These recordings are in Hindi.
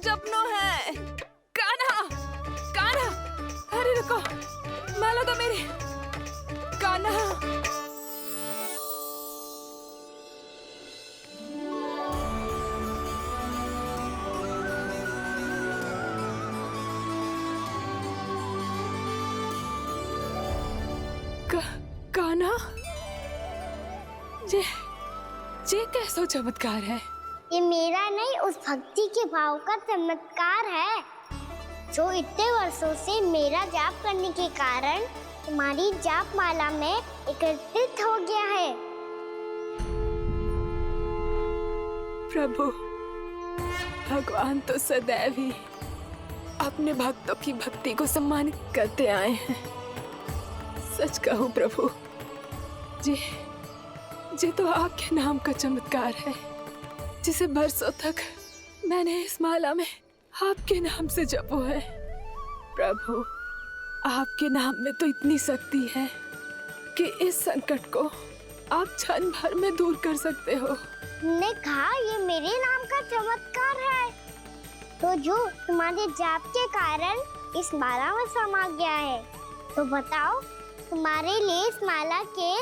जपनो है। कान्हा, कान्हा, अरे रुको, माला तो मेरी। कान्हा, कान्हा, जे कैसो चमत्कार है। ये मेरा नहीं, उस भक्ति के भाव का चमत्कार है जो इतने वर्षों से मेरा जाप करने के कारण तुम्हारी जाप माला में एकत्रित हो गया है। प्रभु, भगवान तो सदैव ही अपने भक्तों की भक्ति को सम्मानित करते आए हैं। सच कहूं प्रभु, जी तो आपके नाम का चमत्कार है, जिसे बरसों तक मैंने इस माला में आपके नाम से जपो है। प्रभु, आपके नाम में तो इतनी शक्ति है कि इस संकट को आप क्षण भर में दूर कर सकते हो। तुमने कहा ये मेरे नाम का चमत्कार है, तो जो तुम्हारे जाप के कारण इस माला में समा गया है, तो बताओ तुम्हारे लिए इस माला के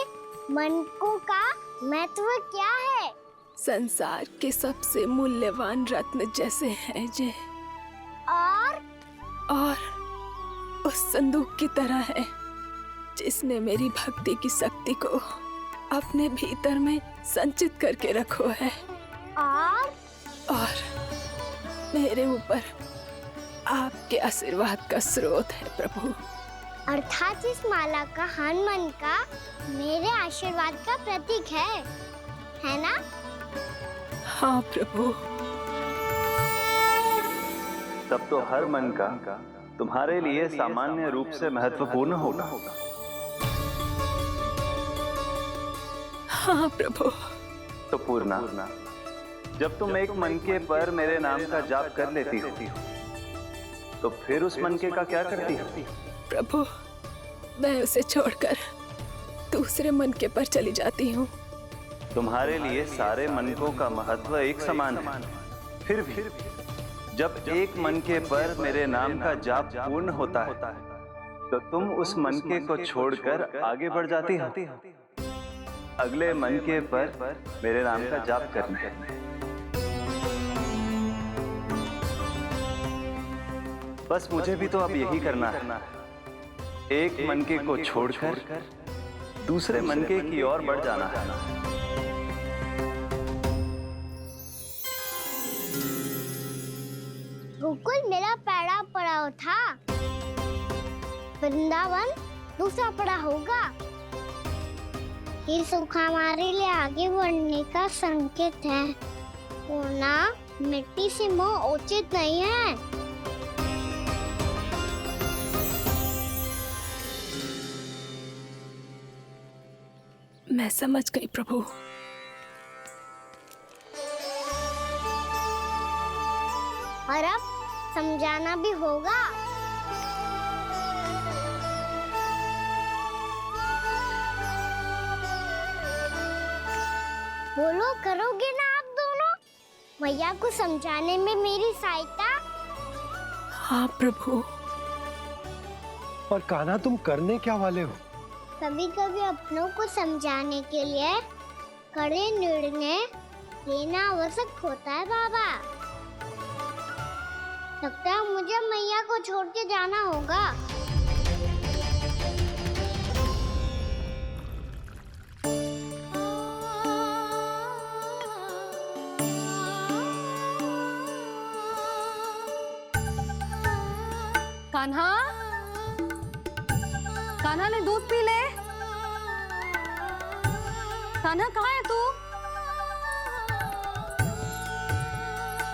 मनकों का महत्व क्या है? संसार के सबसे मूल्यवान रत्न जैसे हैं जे, और उस संदूक की तरह है जिसने मेरी भक्ति की शक्ति को अपने भीतर में संचित करके रखो है। और मेरे ऊपर आपके आशीर्वाद का स्रोत है प्रभु। अर्थात इस माला का हनुमान का मेरे आशीर्वाद का प्रतीक है ना? हाँ प्रभु। तब तो हर मन का तुम्हारे लिए सामान्य रूप से महत्वपूर्ण होगा। हाँ प्रभु। तो पूर्णा, जब तुम एक मनके पर मेरे नाम का जाप कर लेती हो, तो फिर उस मनके का क्या करती हो? प्रभु, मैं उसे छोड़कर दूसरे मनके पर चली जाती हूँ। तुम्हारे लिए सारे मनकों का महत्व एक समान है। फिर भी जब एक मनके पर मेरे नाम का जाप पूर्ण होता है, तो तुम उस मनके को छोड़कर आगे बढ़ जाती हो अगले मनके पर मेरे नाम का जाप करने। बस मुझे भी तो अब यही करना है, एक मनके को छोड़कर दूसरे मनके की ओर बढ़ जाना है। गोकुल मेरा पहला पड़ाव था, वृंदावन दूसरा पड़ा होगा। ये सुख हमारे लिए आगे बढ़ने का संकेत है। पूर्णा, मिट्टी से मोह उचित नहीं है। मैं समझ गई प्रभु। और अब समझाना भी होगा। बोलो, करोगे ना आप दोनों? भैया को समझाने में मेरी सहायता। हाँ प्रभु। और कान्हा, तुम करने क्या वाले हो? कभी कभी अपनों को समझाने के लिए कड़े निर्णय लेना आवश्यक होता है बाबा। लगता है मुझे मैया को छोड़ के जाना होगा। कान्हा, कान्हा ने दूध पी ले। कान्हा, कहाँ है तू?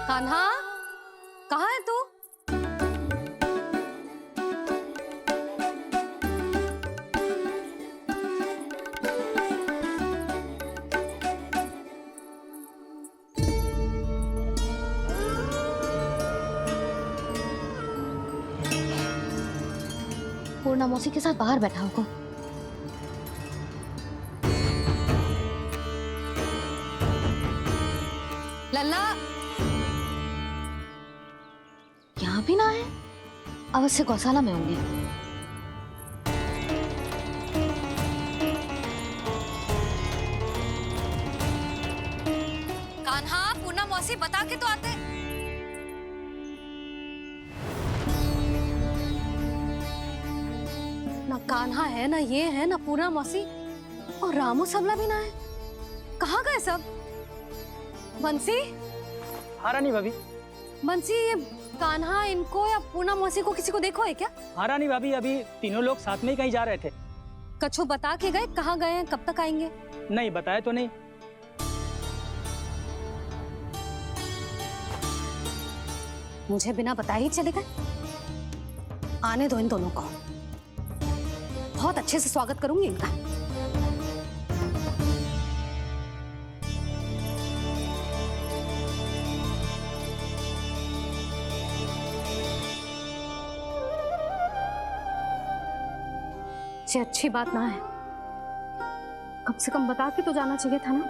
कान्हा, कहाँ है तू? पूर्णा मौसी के साथ बाहर बैठा होगा। लल्ला, भी ना आए, अवश्य गौशाला में होंगे। कान्हा, पूर्णा मौसी बता के तो आते। ना कान्हा है, ना ये है, ना पूर्णा मौसी, और रामू सबला भी ना है। कहाँ गए सब? बंसी? हाँ रानी भाभी। बंसी, ये कान्हा इनको या पूर्णा मौसी को किसी को देखो है क्या? हाँ रानी भाभी, अभी तीनों लोग साथ में ही कहीं जा रहे थे। कछु बता के गए कहाँ गए हैं, कब तक आएंगे? नहीं बताया तो नहीं। मुझे बिना बताए ही चले गए। आने दो इन दोनों को, बहुत अच्छे से स्वागत करूंगी इनका। ये अच्छी बात ना है, कम से कम बता के तो जाना चाहिए था ना।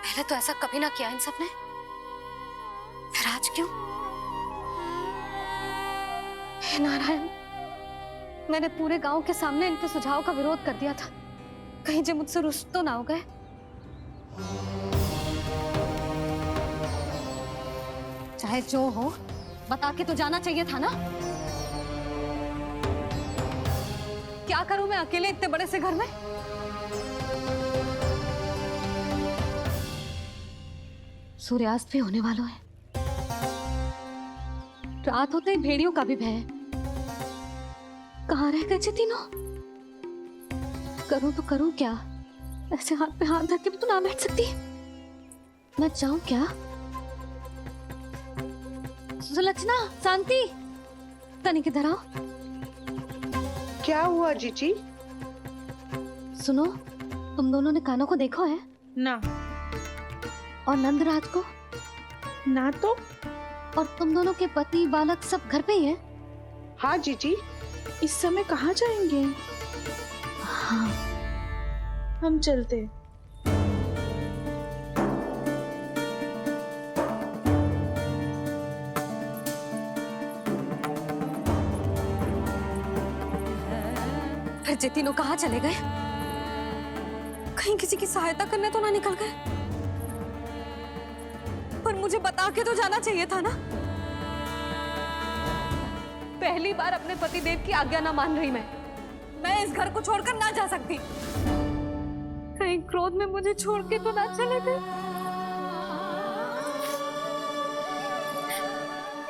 पहले तो ऐसा कभी ना किया इन सब ने, फिर आज क्यों? हे नारायण, मैंने पूरे गांव के सामने इनके सुझाव का विरोध कर दिया था, कहीं जो मुझसे रुष्ट तो ना हो गए। चाहे जो हो, बता के तो जाना चाहिए था ना। क्या करूं मैं अकेले इतने बड़े से घर में? सूर्यास्त भी होने वाला है, रात होते ही भेड़ियों का भी भय है। कहाँ रह गए तीनों? करूं तो करूं क्या? ऐसे हाथ पे हाथ धर के भी तो ना बैठ सकती। मैं जाऊं क्या? सुलक्षणा, शांति, तनिक इधर आओ। क्या हुआ जीजी? सुनो, तुम दोनों ने कानों को देखो है? ना। और नंदराज को? ना तो। और तुम दोनों के पति बालक सब घर पे ही है? हाँ जीजी। इस समय कहाँ जाएंगे? हाँ। हम चलते। फिर जे तीनों कहाँ चले गए? कहीं किसी की सहायता करने तो ना निकल गए? पर मुझे बता के तो जाना चाहिए था ना। पहली बार अपने पतिदेव की आज्ञा ना मान रही मैं इस घर को छोड़कर ना जा सकती। कहीं क्रोध में मुझे छोड़ के तो ना चले गए।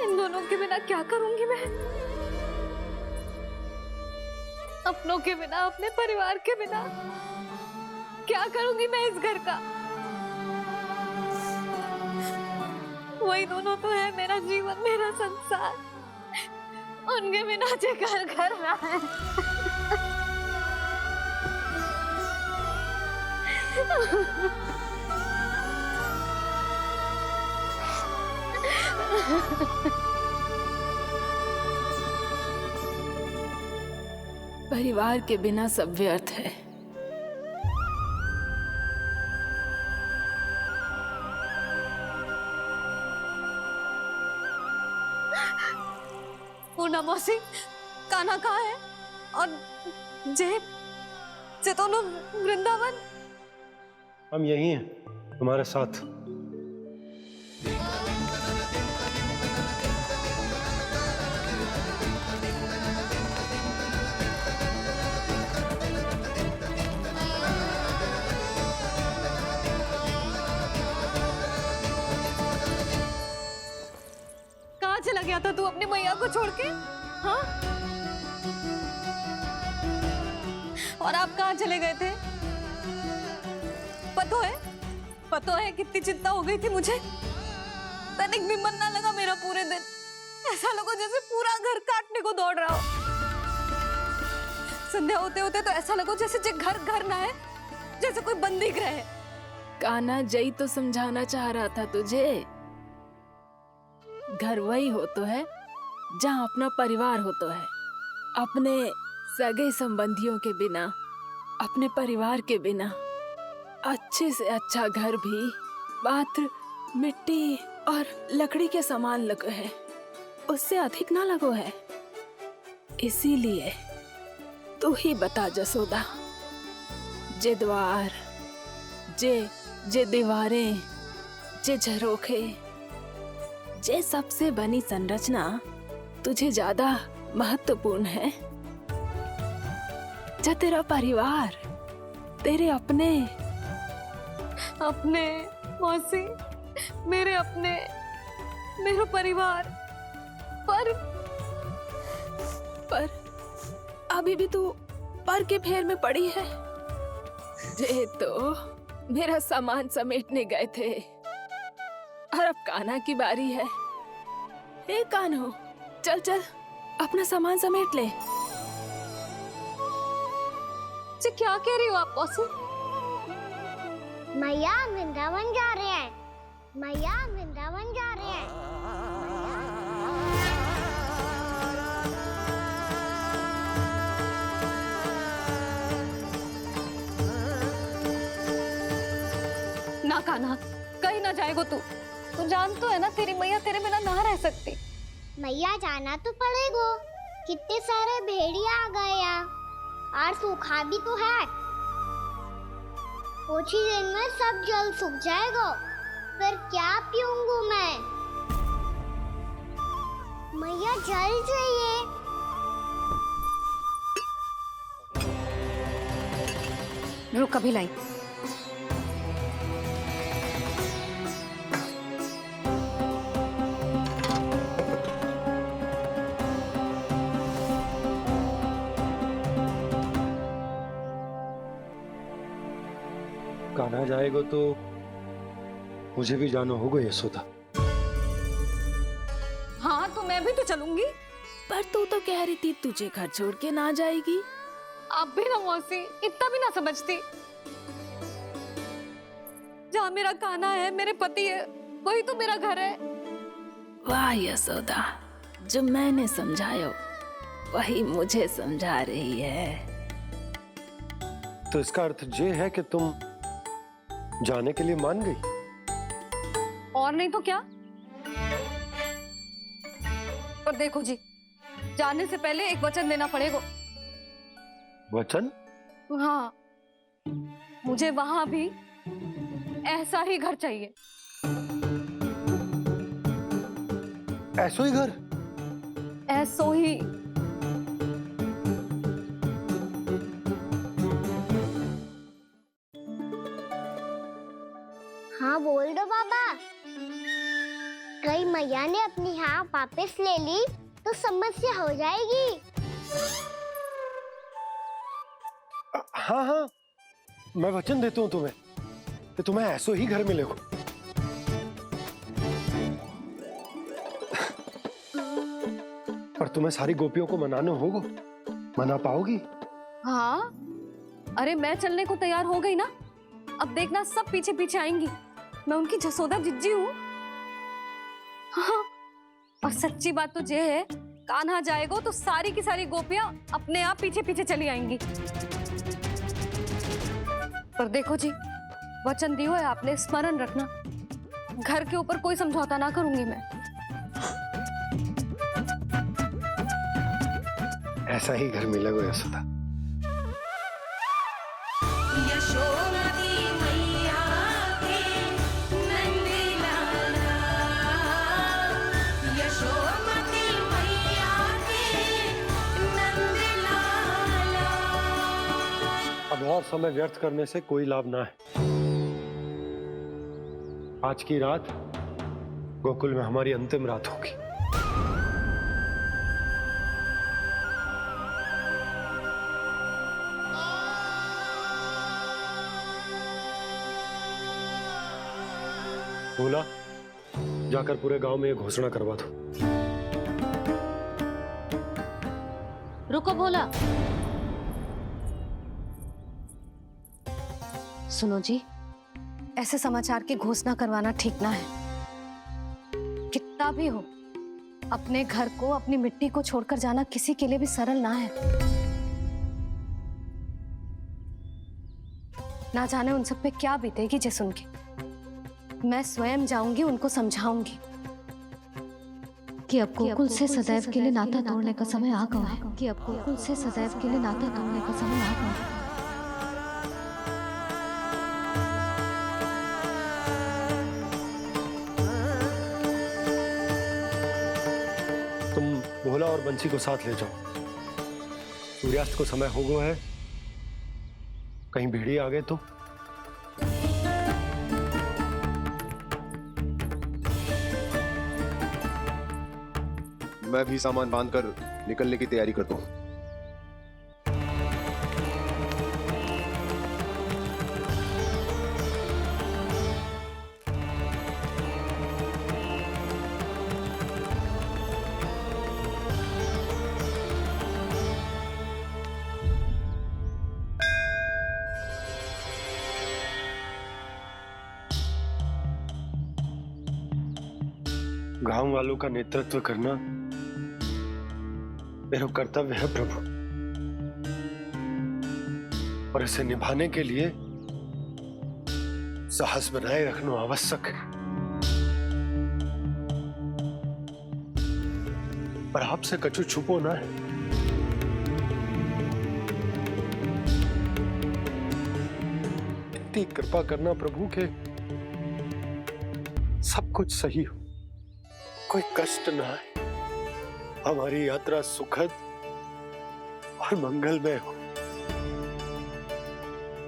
इन दोनों के बिना क्या करूंगी मैं? अपनों के बिना, अपने परिवार के बिना क्या करूंगी मैं इस घर का? वही दोनों तो है मेरा जीवन, मेरा संसार। उनके बिना जे घर घर रहा है। परिवार के बिना सब व्यर्थ है। पूर्णा मौसी, कान्हा कहाँ है? और जे दोनों वृंदावन? हम यही हैं, तुम्हारे साथ। कहाँ चला गया था तू अपनी मैया को छोड़ के? हाँ? और आप कहाँ चले गए थे? पता है कितनी चिंता हो गई थी मुझे। तनिक भी मन ना लगा मेरा पूरे दिन। ऐसा लगा जैसे पूरा घर काटने को दौड़ रहा हो। संध्या होते होते तो ऐसा लगा जैसे घर घर ना है, जैसे कोई बंदी गृह है। कान्हा जई तो समझाना चाह रहा था तुझे। घर वही हो तो है जहाँ अपना परिवार हो तो है। अपने सगे संबंधियों के बिना, अपने परिवार के बिना अच्छे से अच्छा घर भी मात्र मिट्टी और लकड़ी के समान लगो है, उससे अधिक ना लगो है। इसीलिए तू ही बता जसोदा, जे द्वार, जे दीवारें, जे झरोखे, जे सबसे बनी संरचना तुझे ज्यादा महत्वपूर्ण है? जा तेरा परिवार, तेरे अपने मौसी, मेरा परिवार, पर अभी भी तू पर के फेर में पड़ी है। जे तो मेरा सामान समेटने गए थे और अब कान्हा की बारी है। हे कान्हो, चल चल अपना सामान समेट ले। जी क्या कह रही हो आप मौसी? मैया वृंदावन जा रहे हैं, मैया वृंदावन जा रहे हैं। ना कान्हा, कहीं ना जाएगो तू जान तो है ना तेरी मैया तेरे बिना ना रह सकती। मैया जाना तो पड़ेगा, कितने सारे भेड़िया आ गए यहाँ और सूखा भी तो है। कुछ ही दिन में सब जल सूख जाएगा, फिर क्या पीऊंगी मैं? मैया जल चाहिए। रुक अभी लाई। कान्हा जाएगा तो मुझे भी जाना होगा यशोदा। हाँ तो मैं भी तो चलूंगी। पर तू तो कह रही थी तुझे घर छोड़ के ना जाएगी। आप भी ना मौसी, इतना भी ना समझती। जहाँ मेरा कान्हा है, मेरे पति है, वही तो मेरा घर है। वाह यशोदा, जो मैंने समझाया वही मुझे समझा रही है। तो इसका अर्थ ये है कि तुम जाने के लिए मान गई? और नहीं तो क्या। पर देखो जी, जाने से पहले एक वचन देना पड़ेगा। वचन? हाँ, मुझे वहां भी ऐसा ही घर चाहिए। ऐसो ही घर? ऐसो ही। हाँ बोल दो बाबा। कहीं मैया ने अपनी हाँ वापस ले ली तो समस्या हो जाएगी। हाँ हाँ, मैं वचन देता हूँ तुम्हें कि तुम्हें ऐसो ही घर मिलेगा। पर तुम्हें सारी गोपियों को मनाना होगा, मना पाओगी? हाँ, अरे मैं चलने को तैयार हो गई ना। अब देखना सब पीछे पीछे आएंगी। मैं उनकी जसोदा जिज्जी हूँ। हाँ, और सच्ची बात तो ये है, कान्हा जाएगा तो सारी की सारी गोपियां अपने आप पीछे पीछे चली आएंगी। पर देखो जी, वचन दियो है आपने, स्मरण रखना। घर के ऊपर कोई समझौता ना करूंगी मैं। ऐसा ही घर मिलेगा यशोदा। अब और समय व्यर्थ करने से कोई लाभ ना है। आज की रात गोकुल में हमारी अंतिम रात होगी। बोला, जाकर पूरे गांव में ये घोषणा करवा दो। रुको भोला। सुनो जी, ऐसे समाचार की घोषणा करवाना ठीक ना है। कितना भी हो, अपने घर को, अपनी मिट्टी को छोड़कर जाना किसी के लिए भी सरल ना है। ना जाने उन सब पे क्या बीतेगी जे सुन के। मैं स्वयं जाऊंगी, उनको समझाऊंगी कि अब गोकुल से सदैव के लिए नाता तोड़ने का समय आ गया है। कि अब गोकुल से सदैव के लिए नाता तोड़ने का समय आ गया है। तुम भोला और बंसी को साथ ले जाओ। सूर्यास्त को समय हो गया है, कहीं भेड़िए आ गए तो। मैं भी सामान बांधकर निकलने की तैयारी करता हूँ। गांव वालों का नेतृत्व करना मेरा कर्तव्य है प्रभु, और इसे निभाने के लिए साहस बनाए रखना आवश्यक है। पर आपसे कछु छुपो ना है। इतनी कृपा करना प्रभु के सब कुछ सही हो, कोई कष्ट ना आए, हमारी यात्रा सुखद और मंगलमय हो।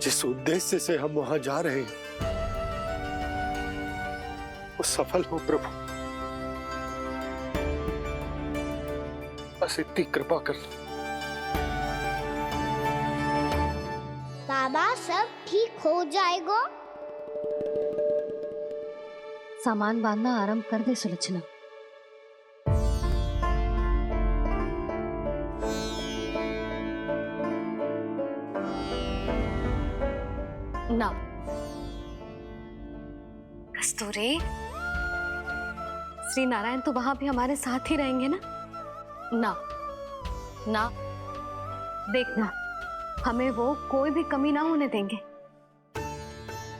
जिस उद्देश्य से हम वहां जा रहे हैं वो सफल हो प्रभु, बस इतनी कृपा कर। बाबा सब ठीक हो जाएगा। सामान बांधना आरंभ कर दे सुलोचना। ना कस्तूरी, श्री नारायण तो वहां भी हमारे साथ ही रहेंगे ना? ना ना, देखना, हमें वो कोई भी कमी ना होने देंगे।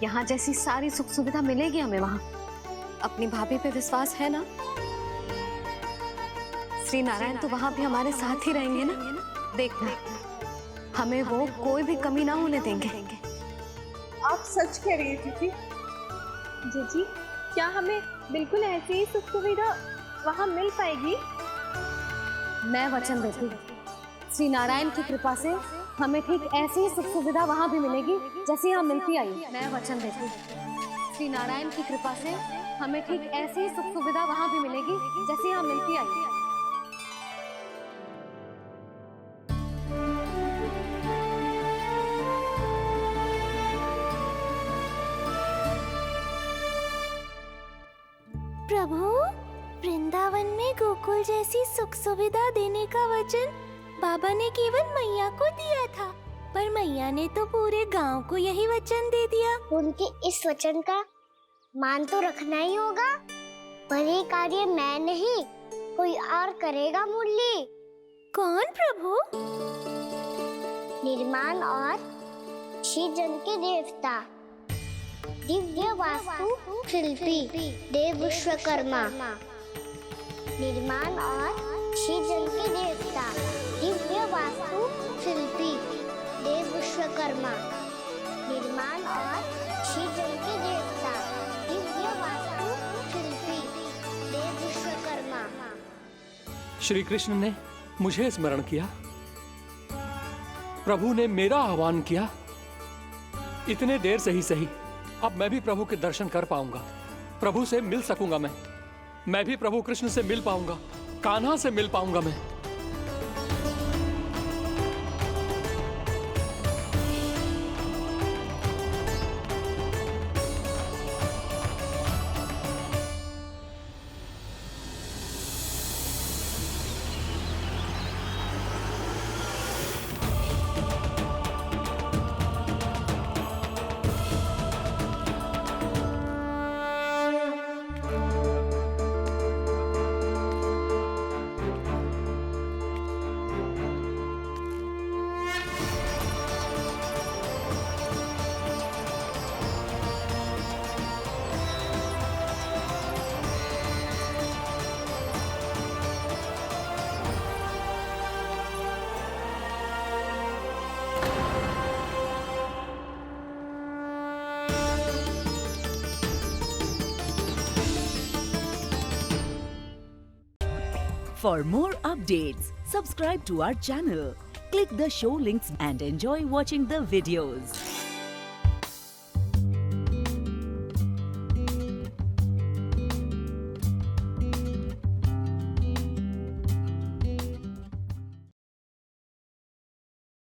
यहाँ जैसी सारी सुख सुविधा मिलेगी हमें वहां। अपनी भाभी पे विश्वास है ना? श्री नारायण तो वहां भी हमारे साथ ही रहेंगे ना? देखना, हमें वो कोई भी कमी ना होने देंगे। आप सच कह रही है दीदी। जीजी, क्या हमें बिल्कुल ऐसी ही सुख सुविधा वहाँ मिल पाएगी? मैं वचन देती हूँ, श्री नारायण की कृपा से हमें ठीक ऐसी ही सुख सुविधा वहाँ भी मिलेगी जैसी यहाँ मिलती आई। मैं वचन देती हूँ, श्री नारायण की कृपा से हमें ठीक ऐसी ही सुख सुविधा वहाँ भी मिलेगी जैसी यहाँ मिलती आई। प्रभु, वृंदावन में गोकुल जैसी सुख सुविधा देने का वचन बाबा ने केवल मैया को दिया था, पर मैया ने तो पूरे गांव को यही वचन दे दिया। उनके इस वचन का मान तो रखना ही होगा, पर ये कार्य मैं नहीं, कोई और करेगा। मुरली कौन प्रभु? निर्माण और सृजन के देवता, दिव्य वास्तु शिल्पी देव विश्वकर्मा। निर्माण और सृजन के देवता, दिव्य वास्तु शिल्पी देव विश्वकर्मा। निर्माण और सृजन के देवता, दिव्य वास्तु शिल्पी देव विश्वकर्मा। श्री कृष्ण ने मुझे स्मरण किया, प्रभु ने मेरा आह्वान किया। इतने देर से ही सही, अब मैं भी प्रभु के दर्शन कर पाऊंगा, प्रभु से मिल सकूंगा। मैं भी प्रभु कृष्ण से मिल पाऊंगा, कान्हा से मिल पाऊंगा मैं। For more updates, subscribe to our channel, click the show links and enjoy watching the videos.